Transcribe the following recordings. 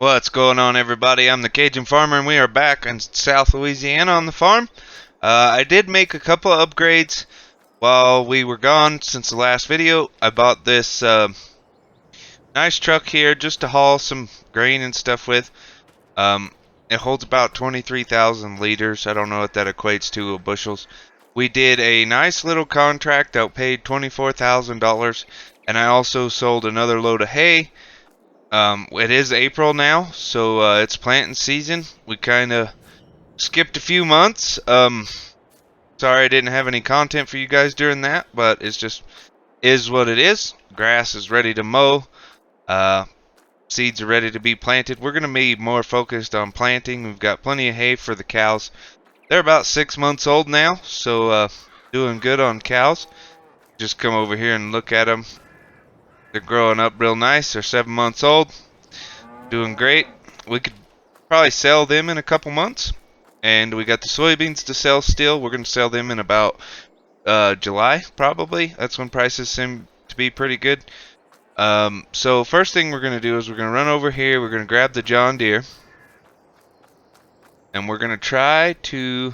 What's going on, everybody? I'm the Cajun Farmer, and we are back in South Louisiana on the farm. I did make a couple of upgrades while we were gone since the last video. I bought this nice truck here just to haul some grain and stuff with. It holds about 23,000 liters. I don't know what that equates to bushels. We did a nice little contract that paid $24,000, and I also sold another load of hay. It is April now, so it's planting season. We kind of skipped a few months. Sorry I didn't have any content for you guys during that, but it's just is what it is. Grass is ready to mow. Seeds are ready to be planted. We're gonna be more focused on planting. We've got plenty of hay for the cows. They're about 6 months old now, so doing good on cows. Just come over here and look at them. They're growing up real nice. They're 7 months old. Doing great. We could probably sell them in a couple months. And we got the soybeans to sell still. We're going to sell them in about July, probably. That's when prices seem to be pretty good. So first thing we're going to do is we're going to run over here. We're going to grab the John Deere. And we're going to try to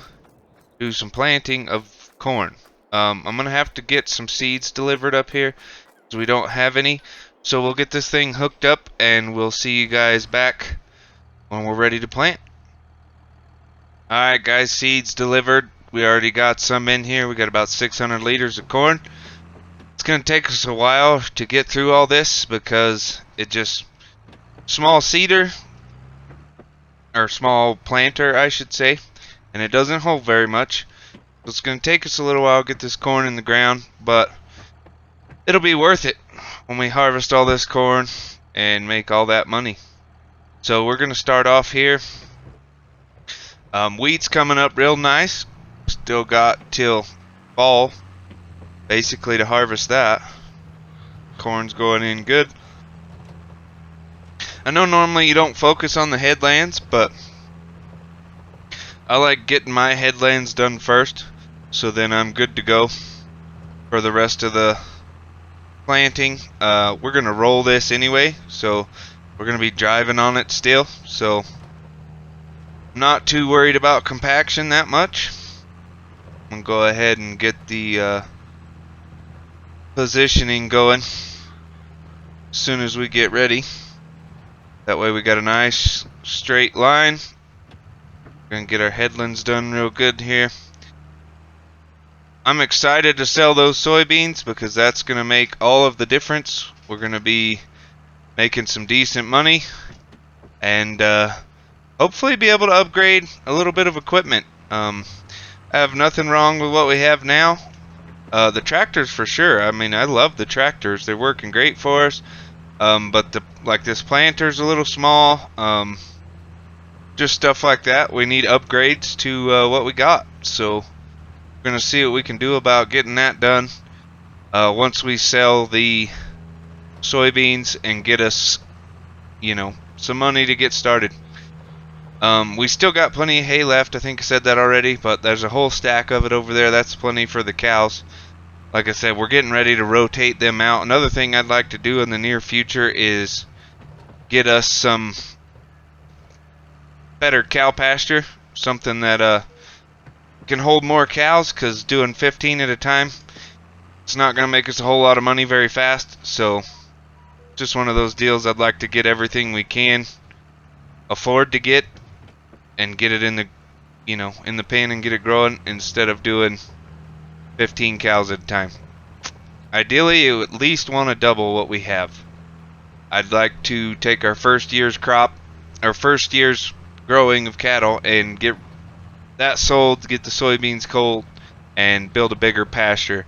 do some planting of corn. I'm going to have to get some seeds delivered up here, because we don't have any. So we'll get this thing hooked up and we'll see you guys back when we're ready to plant. Alright guys, seeds delivered. We already got some in here. We got about 600 liters of corn. It's going to take us a while to get through all this because it just small seeder, or small planter I should say, and it doesn't hold very much. So it's going to take us a little while to get this corn in the ground, but it'll be worth it when we harvest all this corn and make all that money. So we're going to start off here. Wheat's coming up real nice. Still got till fall basically to harvest that. Corn's going in good. I know normally you don't focus on the headlands, but I like getting my headlands done first, so then I'm good to go for the rest of the planting. We're gonna roll this anyway, so we're gonna be driving on it still, so I'm not too worried about compaction that much. I'm gonna go ahead and get the positioning going as soon as we get ready. That way we got a nice straight line. We're gonna get our headlands done real good here. I'm excited to sell those soybeans because that's going to make all of the difference. We're going to be making some decent money and hopefully be able to upgrade a little bit of equipment. I have nothing wrong with what we have now. The tractors for sure. I mean, I love the tractors. They're working great for us. But like this planter's a little small. Just stuff like that. We need upgrades to what we got. So we're going to see what we can do about getting that done once we sell the soybeans and get us, you know, some money to get started. We still got plenty of hay left. I think I said that already, but there's a whole stack of it over there. That's plenty for the cows. Like I said, we're getting ready to rotate them out. Another thing I'd like to do in the near future is get us some better cow pasture, something that can hold more cows, because doing 15 at a time, it's not going to make us a whole lot of money very fast. So just one of those deals. I'd like to get everything we can afford to get and get it in the, you know, in the pen and get it growing instead of doing 15 cows at a time. Ideally, you at least want to double what we have. I'd like to take our first year's crop, our first year's growing of cattle, and get that sold, get the soybeans cold, and build a bigger pasture.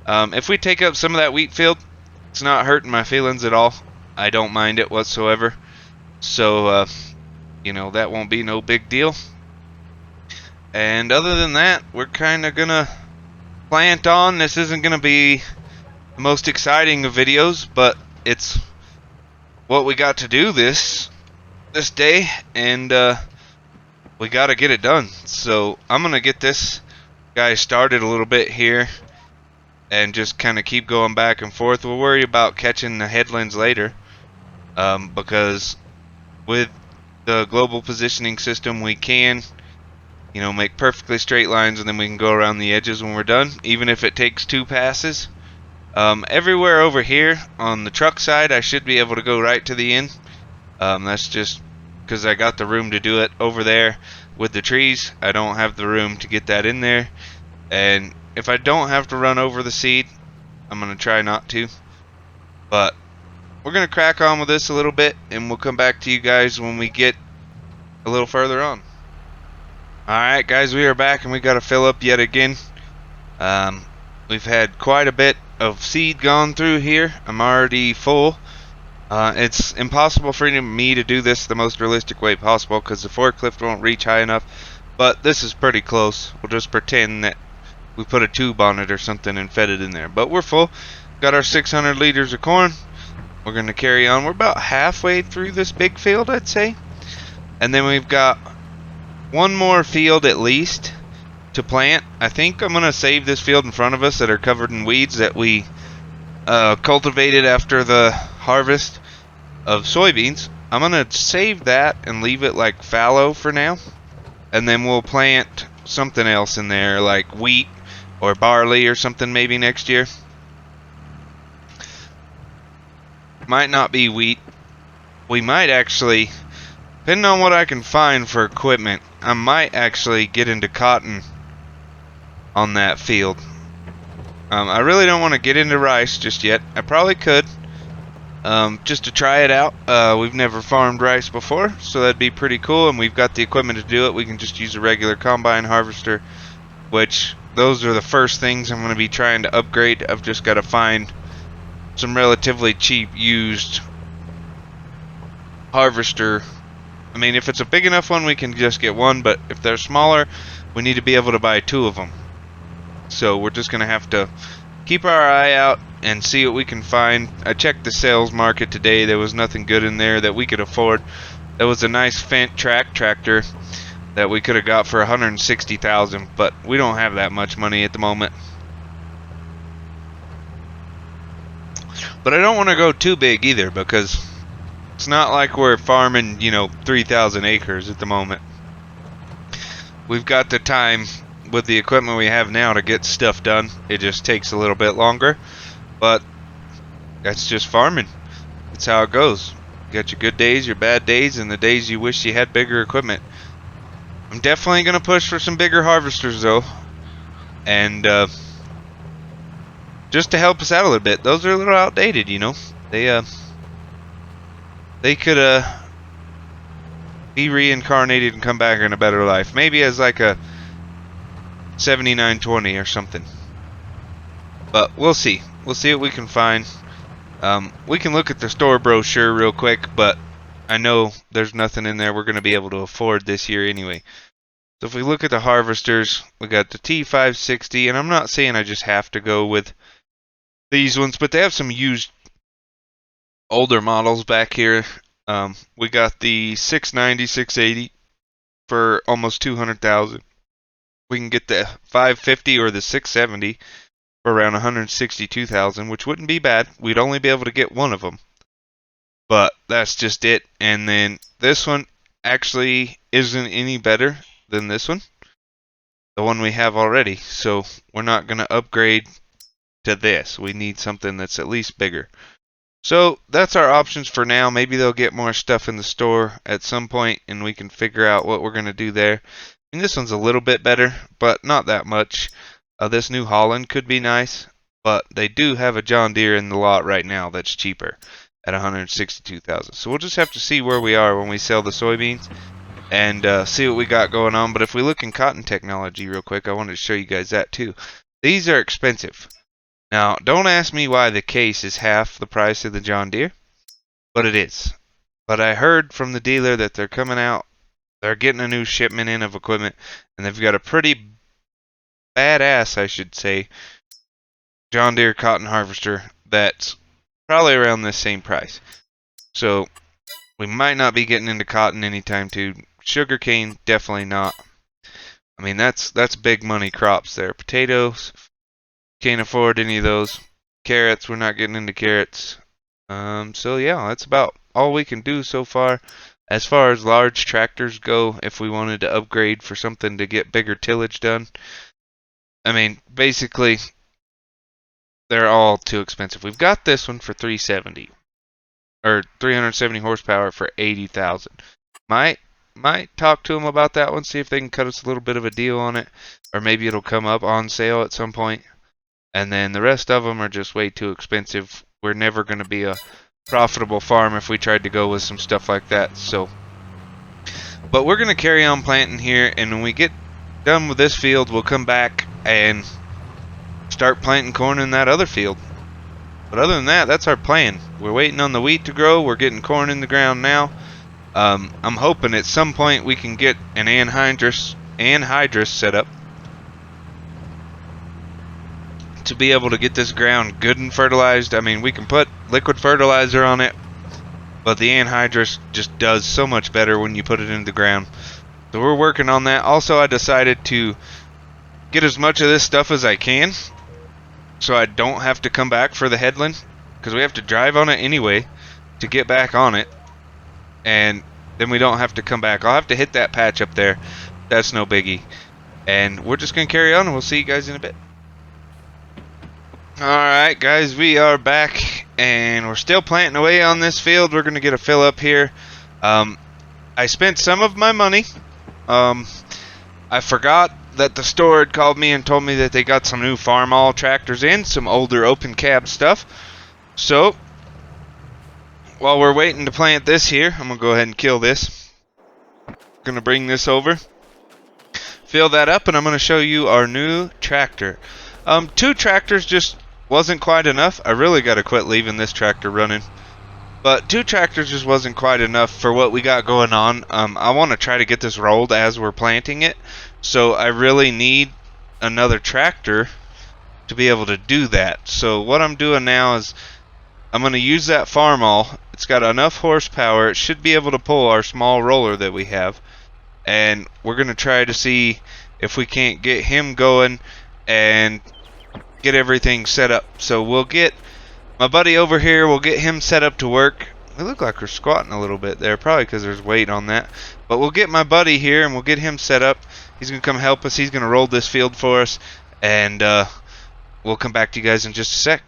If we take up some of that wheat field, it's not hurting my feelings at all. I don't mind it whatsoever. So, you know, that won't be no big deal. And other than that, we're kind of gonna plant on. This isn't gonna be the most exciting of videos, but it's what we got to do this day, and we got to get it done. So I'm gonna get this guy started a little bit here and just kind of keep going back and forth. We'll worry about catching the headlands later, because with the global positioning system, we can, you know, make perfectly straight lines, and then we can go around the edges when we're done, even if it takes 2 passes. Everywhere over here on the truck side, I should be able to go right to the end. That's just because I got the room to do it. Over there with the trees, I don't have the room to get that in there. And if I don't have to run over the seed, I'm going to try not to. But we're going to crack on with this a little bit, and we'll come back to you guys when we get a little further on. Alright guys, we are back, and we got to fill up yet again. We've had quite a bit of seed gone through here. I'm already full. It's impossible for me to do this the most realistic way possible because the forklift won't reach high enough, but this is pretty close. We'll just pretend that we put a tube on it or something and fed it in there. But we're full. Got our 600 liters of corn. We're going to carry on. We're about halfway through this big field, I'd say. And then we've got one more field at least to plant. I think I'm going to save this field in front of us that are covered in weeds that we cultivated after the harvest of soybeans. I'm going to save that and leave it like fallow for now. And then we'll plant something else in there like wheat or barley or something maybe next year. Might not be wheat. We might actually, depending on what I can find for equipment, I might actually get into cotton on that field. I really don't want to get into rice just yet. I probably could, just to try it out. We've never farmed rice before, so that'd be pretty cool, and we've got the equipment to do it. We can just use a regular combine harvester, which those are the first things I'm going to be trying to upgrade. I've just got to find some relatively cheap used harvester. I mean, if it's a big enough one, we can just get one, but if they're smaller, we need to be able to buy 2 of them. So we're just going to have to keep our eye out and see what we can find. I checked the sales market today. There was nothing good in there that we could afford. There was a nice Fendt tractor that we could have got for $160,000, but we don't have that much money at the moment. But I don't want to go too big either, because it's not like we're farming, you know, 3,000 acres at the moment. We've got the time with the equipment we have now to get stuff done. It just takes a little bit longer, but that's just farming. That's how it goes. You got your good days, your bad days, and the days you wish you had bigger equipment. I'm definitely going to push for some bigger harvesters though, and just to help us out a little bit. Those are a little outdated, you know. They could be reincarnated and come back in a better life. Maybe as like a 7920 or something. But we'll see. We'll see what we can find. We can look at the store brochure real quick, but I know there's nothing in there we're going to be able to afford this year anyway. So if we look at the harvesters, we got the T560, and I'm not saying I just have to go with these ones, but they have some used older models back here. We got the 690, 680 for almost 200,000. We can get the 550 or the 670 for around 162,000, which wouldn't be bad. We'd only be able to get one of them, but that's just it. And then this one actually isn't any better than this one, the one we have already. So we're not going to upgrade to this. We need something that's at least bigger. So that's our options for now. Maybe they'll get more stuff in the store at some point, and we can figure out what we're going to do there. I mean, this one's a little bit better, but not that much. This New Holland could be nice, but they do have a John Deere in the lot right now that's cheaper at $162,000. So we'll just have to see where we are when we sell the soybeans and see what we got going on. But if we look in cotton technology real quick, I wanted to show you guys that too. These are expensive. Now, don't ask me why the case is half the price of the John Deere, but it is. But I heard from the dealer that they're coming out. They're getting a new shipment in of equipment, and they've got a pretty badass, I should say, John Deere cotton harvester that's probably around this same price. So we might not be getting into cotton anytime soon. Sugarcane, definitely not. I mean, that's big money crops there. Potatoes, can't afford any of those. Carrots, we're not getting into carrots. So yeah, that's about all we can do so far. As far as large tractors go, if we wanted to upgrade for something to get bigger tillage done, I mean, basically, they're all too expensive. We've got this one for 370 or 370 horsepower for 80,000. Might talk to them about that one, see if they can cut us a little bit of a deal on it, or maybe it'll come up on sale at some point. And then the rest of them are just way too expensive. We're never going to be a profitable farm if we tried to go with some stuff like that. So, but we're going to carry on planting here, and when we get done with this field, we'll come back and start planting corn in that other field. But other than that, that's our plan. We're waiting on the wheat to grow. We're getting corn in the ground now. I'm hoping at some point we can get an anhydrous set up to be able to get this ground good and fertilized. I mean, we can put liquid fertilizer on it, but the anhydrous just does so much better when you put it into the ground. So we're working on that. Also, I decided to get as much of this stuff as I can, so I don't have to come back for the headland, because we have to drive on it anyway to get back on it, and then we don't have to come back. I'll have to hit that patch up there. That's no biggie. And we're just going to carry on, and we'll see you guys in a bit. Alright guys, we are back, and we're still planting away on this field. We're going to get a fill up here. I spent some of my money. I forgot that the store had called me and told me that they got some new Farmall tractors in, some older open cab stuff. So, while we're waiting to plant this here, I'm going to go ahead and kill this. Going to bring this over, fill that up, and I'm going to show you our new tractor. 2 tractors just wasn't quite enough. I really got to quit leaving this tractor running. But 2 tractors just wasn't quite enough for what we got going on. I want to try to get this rolled as we're planting it. So I really need another tractor to be able to do that. So what I'm doing now is I'm going to use that Farmall. It's got enough horsepower. It should be able to pull our small roller that we have. And we're going to try to see if we can't get him going and get everything set up. So we'll get my buddy over here, we'll get him set up to work. We look like we're squatting a little bit there, probably because there's weight on that. But we'll get my buddy here and we'll get him set up. He's going to come help us. He's going to roll this field for us. And we'll come back to you guys in just a sec.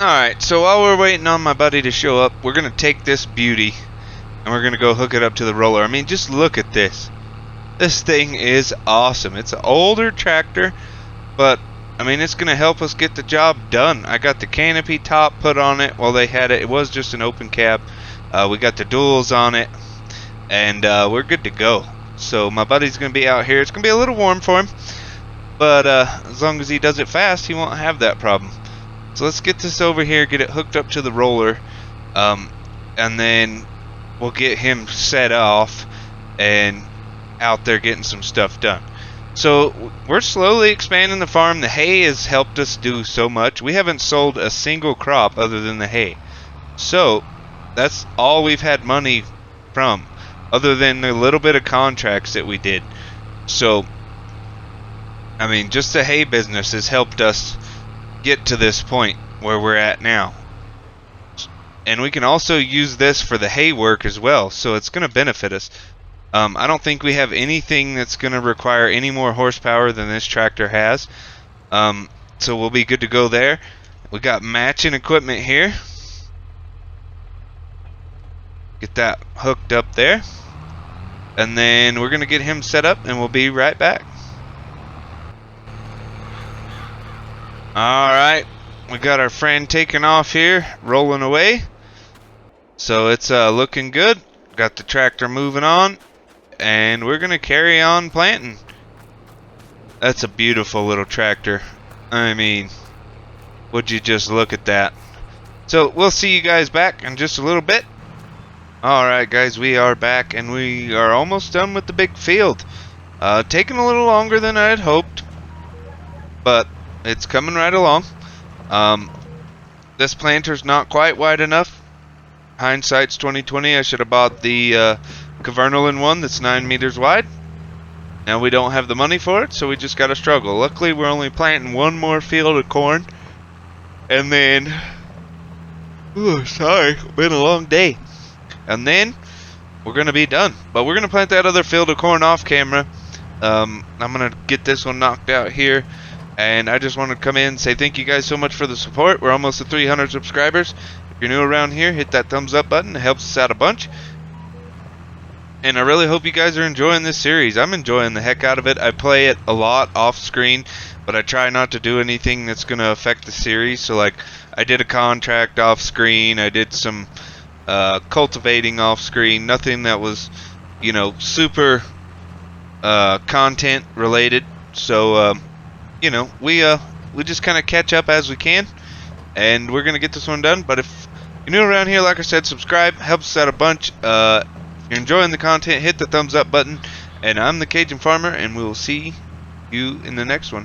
Alright, so while we're waiting on my buddy to show up, we're going to take this beauty and we're going to go hook it up to the roller. I mean, just look at this. This thing is awesome. It's an older tractor, but I mean, it's going to help us get the job done. I got the canopy top put on it while they had it. It was just an open cab. We got the duals on it, and we're good to go. So my buddy's going to be out here. It's going to be a little warm for him, but as long as he does it fast, he won't have that problem. So let's get this over here, get it hooked up to the roller, and then we'll get him set off and out there getting some stuff done. So we're slowly expanding the farm. The hay has helped us do so much. We haven't sold a single crop other than the hay. So that's all we've had money from, other than the little bit of contracts that we did. So I mean, just the hay business has helped us get to this point where we're at now. And we can also use this for the hay work as well, so it's going to benefit us. I don't think we have anything that's going to require any more horsepower than this tractor has. So we'll be good to go there. We got matching equipment here. Get that hooked up there. And then we're going to get him set up and we'll be right back. Alright, we got our friend taking off here, rolling away. So it's looking good. Got the tractor moving on. And we're going to carry on planting. That's a beautiful little tractor. I mean, would you just look at that? So we'll see you guys back in just a little bit. Alright guys, we are back and we are almost done with the big field. Taking a little longer than I had hoped, but it's coming right along. This planter's not quite wide enough. Hindsight's 2020. I should have bought the Kverneland one that's 9 meters wide. Now we don't have the money for it, so we just gotta struggle. Luckily we're only planting one more field of corn, and then, ooh, sorry, been a long day. and then we're gonna be done. But we're gonna plant that other field of corn off camera. I'm gonna get this one knocked out here, and I just want to come in and say thank you guys so much for the support. We're almost at 300 subscribers. If you're new around here, hit that thumbs up button. It helps us out a bunch. And I really hope you guys are enjoying this series. I'm enjoying the heck out of it. I play it a lot off screen, but I try not to do anything that's going to affect the series. So like, I did a contract off screen. I did some cultivating off screen. Nothing that was, you know, super content related. So, you know, we just kind of catch up as we can. And we're going to get this one done. But if you're new around here, like I said, subscribe. Helps us out a bunch. If you're enjoying the content, hit the thumbs up button. And I'm the Cajun Farmer, and we will see you in the next one.